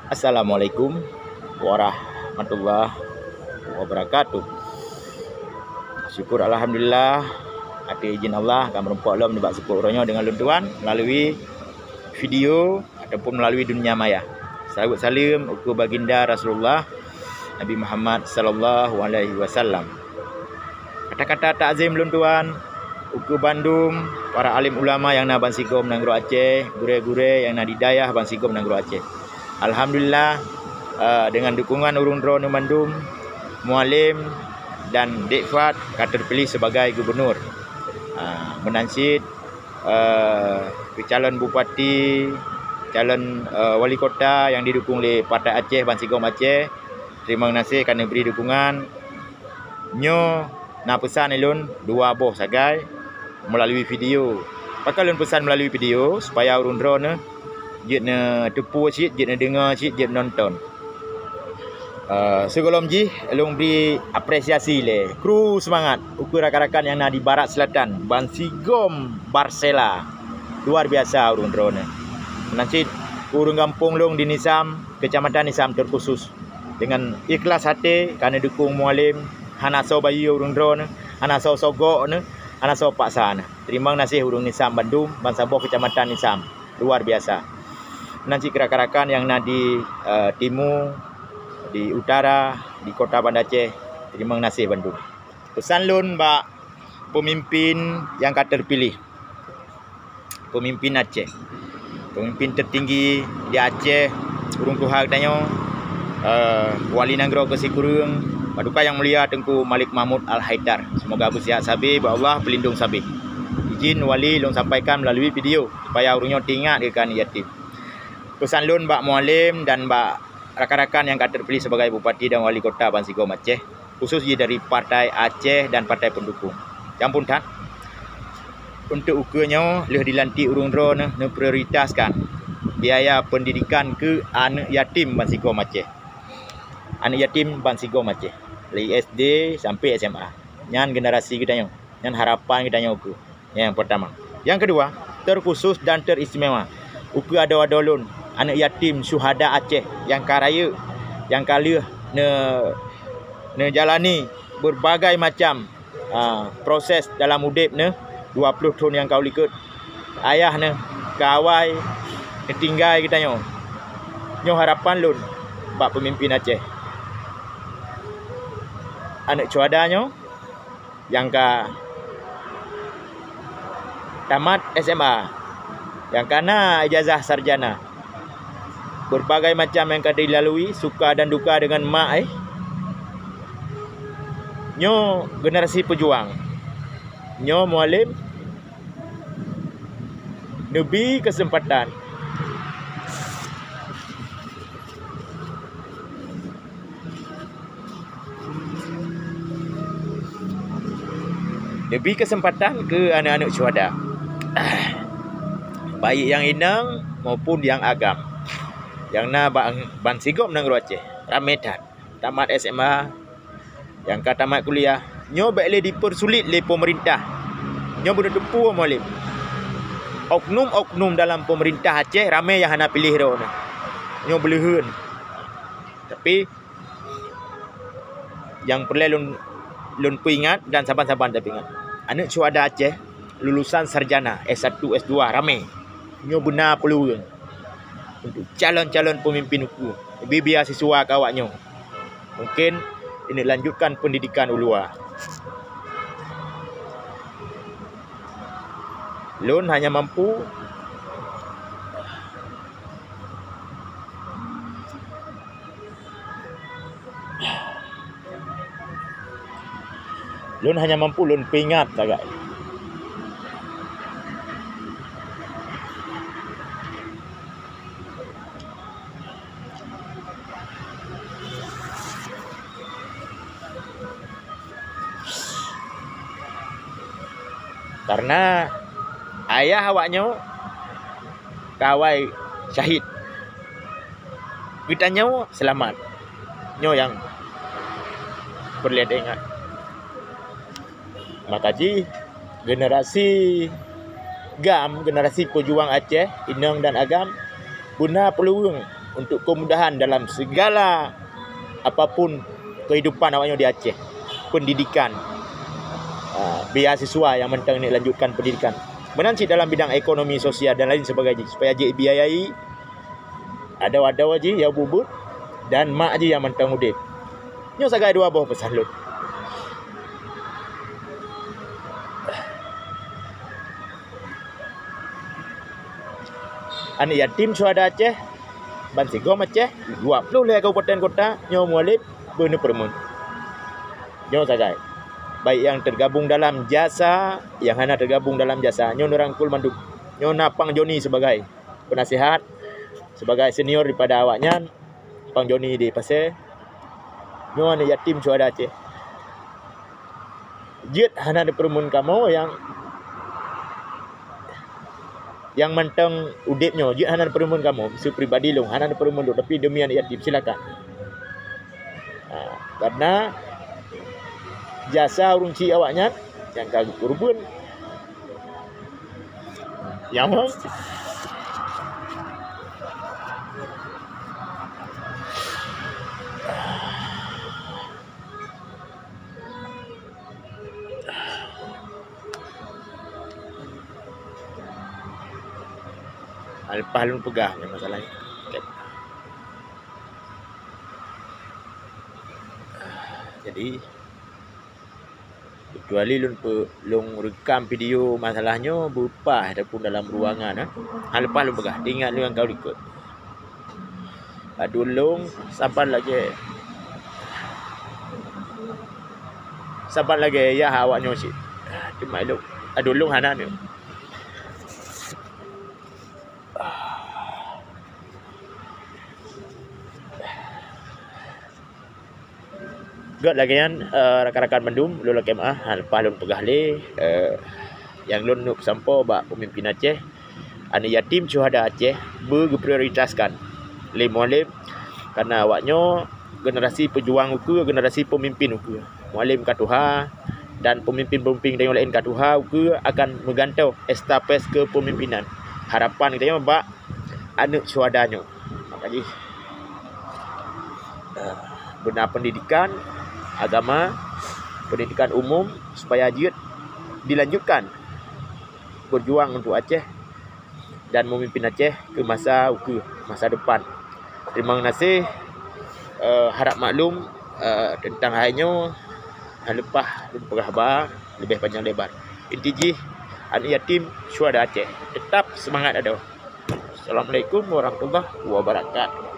Assalamualaikum warahmatullahi wabarakatuh. Syukur Alhamdulillah, ada izin Allah akan merempak Allah menebak sepuluhnya dengan luntuan melalui video ataupun melalui dunia maya. Salawat salam uku baginda Rasulullah Nabi Muhammad sallallahu alaihi wasallam. Kata-kata takzim luntuan uku Bandung, para alim ulama yang na Bansigom Nanggro Aceh, gure-gure yang na didayah Bansigom Nanggro Aceh. Alhamdulillah, dengan dukungan urung drone Bandung, mualim dan Dekfat terpilih sebagai gubernur. Menansid calon bupati, calon wali kota yang didukung oleh Partai Aceh Bansigom Aceh. Terima kasih kerana beri dukungan. Nyo na pesan elon dua boh sagai melalui video. Pakai elon pesan melalui video supaya urung drone jit na tepu sikit, jit na dengar sikit, jit nonton. Sebelum ji elong beri apresiasi le kru semangat ukur rakan-rakan yang na di barat selatan Bansigom Barsela. Luar biasa urung drone. Nanti urung kampung long di Nisam, Kecamatan Nisam terkhusus dengan ikhlas hati kerana dukung mualim hana so bayi urung drone, hana so sogok ne, hana so paksa ne. Terima kasih urung Nisam Bandung, Bansaboh Kecamatan Nisam. Luar biasa. Nanti rakan-rakan yang na di timur, di utara, di kota Banda Aceh. Terima kasih Bandung. Pesan lun bak pemimpin yang terpilih. Pemimpin Aceh. Pemimpin tertinggi di Aceh, urung Tuhan katanya, Wali Nanggro Kesikurung, Paduka Yang Mulia Tengku Malik Mahmud Al-Haidar. Semoga bersihat sabi, Allah pelindung sabi. Izin wali long sampaikan melalui video supaya urungnya tingat ikan yatim. Pesan lun bak mualim dan bak rakan-rakan yang terpilih sebagai bupati dan wali kota Bansigom Aceh, khususnya dari Partai Aceh dan partai pendukung. Yang pun tak untuk ukurnya leh dilantik urung drone ne prioritaskan biaya pendidikan ke anak yatim Bansigom Aceh. Anak yatim Bansigom Aceh dari SD sampai SMA. Nyan generasi kita nyo, nyan harapan kita nyo ukur. Yang pertama. Yang kedua, terkhusus dan teristimewa. Ukur ada lun anak yatim syuhada Aceh yang karaya, yang kali ne jalani berbagai macam proses dalam hidup ne 20 tahun yang kau likut. Ayah ne kawai ne tinggal kita nyo. Nyo harapan lun bak pemimpin Aceh. Anak cuadanya yang tamat SMA, yang kena ijazah sarjana. Berbagai macam yang kada dilalui, suka dan duka dengan mak Nyo generasi pejuang. Nyo mualim nebi kesempatan. Lebih kesempatan ke anak-anak syuhada, baik yang inang maupun yang agam. Yang na Bansigom Nanggro Aceh ramai tak tamat SMA, yang tamat kuliah. Nyo boleh dipersulit oleh pemerintah. Nyo boleh tepu mualim. Oknum-oknum dalam pemerintah Aceh ramai yang hana pilih ro. Nyo boleh hun. Tapi yang perlu lun ingat dan saban-saban tapi ingat. Anak syuhada Aceh lulusan sarjana S1, S2 ramai. Nyo benar peluang untuk calon-calon pemimpin hukum. Biar siswa kawaknya. Mungkin ini lanjutkan pendidikan ulua. Lun hanya mampu lun pingat agak. Karena ayah awaknya kawai syahid. Kita nyo selamat. Nyo yang perlu ingat. Makanya generasi GAM, generasi pejuang Aceh, Inang dan Agam, guna peluang untuk kemudahan dalam segala apapun kehidupan awaknya di Aceh. Pendidikan, beasiswa yang mentang ni lanjutkan pendidikan. Menanci dalam bidang ekonomi, sosial dan lain sebagainya supaya je biayai ada aja yang bubut dan mak je yang mentang udip. Nyo sagai dua buah pesalut. Anak yatim suada Aceh, Bansigom Aceh, 20 le kabupaten kota, nyo mualif beunu permun. Nyo sagai. Baik yang tergabung dalam jasa, yang hana tergabung dalam jasa, nyo rangkul manduk. Nyo napang Joni sebagai penasihat, sebagai senior daripada awaknya, Pang Joni di Pasir. Nyo anak yatim suada Aceh. Jut hana ada permun kamu yang mentang udipnya, jut hana ada permun kamu, isu pribadi long, hana ada permun long, tapi demi anak yatim silakan. Karena jasa urung ci awaknya yang kagak kurban. Yang mau Alpah pegah masalahnya. Okay. Jadi kecuali lung rekam video masalahnya berupa ataupun dalam ruangan Alpah lu pegah. Ingat lu yang kau ikut. Adulung sabar lagi ya awaknya sih. Cuma lu adulung hana ni. God lagi kan rakan-rakan mendum lu lagi Alpah lu pegah le yang lu nuk sampo bak pemimpin Aceh anak yatim syuhada Aceh berprioritaskan le mualim karena awaknya generasi pejuang uku, generasi pemimpin uku. Mualim katuha dan pemimpin-pemimpin yang lain katuha uku akan menggantau estafet kepemimpinan. Harapan kita bak anak syuhadanya. Makanya benar pendidikan agama, pendidikan umum supaya jut dilanjutkan berjuang untuk Aceh dan memimpin Aceh ke masa depan. Terima kasih. Harap maklum tentang hanya Alpah dan perahbar lebih panjang lebar. Intiji anak yatim syuhada Aceh. Tetap semangat ada. Assalamualaikum warahmatullahi wabarakatuh.